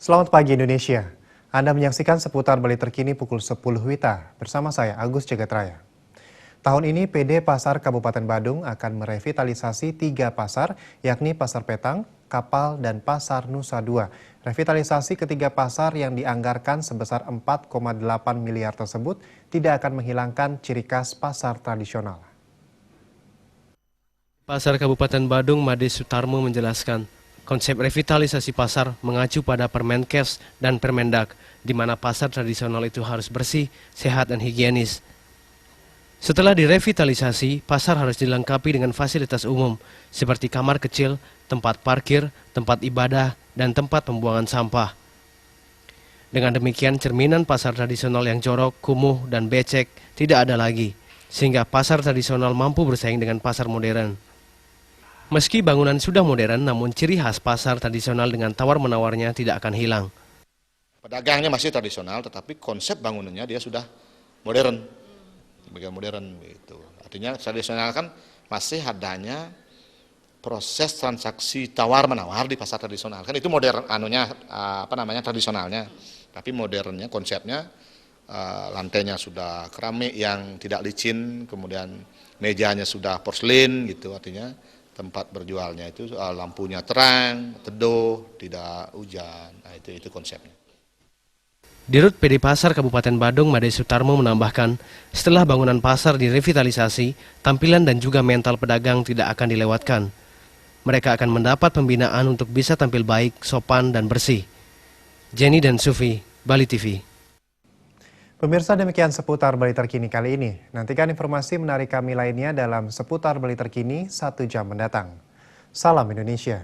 Selamat pagi Indonesia. Anda menyaksikan seputar Bali terkini pukul 10 WITA bersama saya Agus Jagatraya. Tahun ini PD Pasar Kabupaten Badung akan merevitalisasi 3 pasar, yakni Pasar Petang, Kapal, dan Pasar Nusa Dua. Revitalisasi ketiga pasar yang dianggarkan sebesar 4,8 miliar tersebut tidak akan menghilangkan ciri khas pasar tradisional. Pasar Kabupaten Badung Made Sutarmo menjelaskan, konsep revitalisasi pasar mengacu pada Permenkes dan Permendak, di mana pasar tradisional itu harus bersih, sehat, dan higienis. Setelah direvitalisasi, pasar harus dilengkapi dengan fasilitas umum, seperti kamar kecil, tempat parkir, tempat ibadah, dan tempat pembuangan sampah. Dengan demikian, cerminan pasar tradisional yang jorok, kumuh, dan becek tidak ada lagi, sehingga pasar tradisional mampu bersaing dengan pasar modern. Meski bangunan sudah modern, namun ciri khas pasar tradisional dengan tawar-menawarnya tidak akan hilang. Pedagangnya masih tradisional, tetapi konsep bangunannya dia sudah modern, bagian modern gitu. Artinya tradisional kan masih adanya proses transaksi tawar-menawar di pasar tradisional. Kan itu modern, tradisionalnya. Tapi modernnya, konsepnya lantainya sudah keramik yang tidak licin, kemudian mejanya sudah porselin gitu, artinya tempat berjualnya itu lampunya terang, teduh, tidak hujan. Nah, itu konsepnya. Dirut PD Pasar Kabupaten Badung Made Sutarmo menambahkan, setelah bangunan pasar direvitalisasi, tampilan dan juga mental pedagang tidak akan dilewatkan. Mereka akan mendapat pembinaan untuk bisa tampil baik, sopan, dan bersih. Jenny dan Sufi, Bali TV. Pemirsa, demikian seputar Bali terkini kali ini. Nantikan informasi menarik kami lainnya dalam seputar Bali terkini 1 jam mendatang. Salam Indonesia.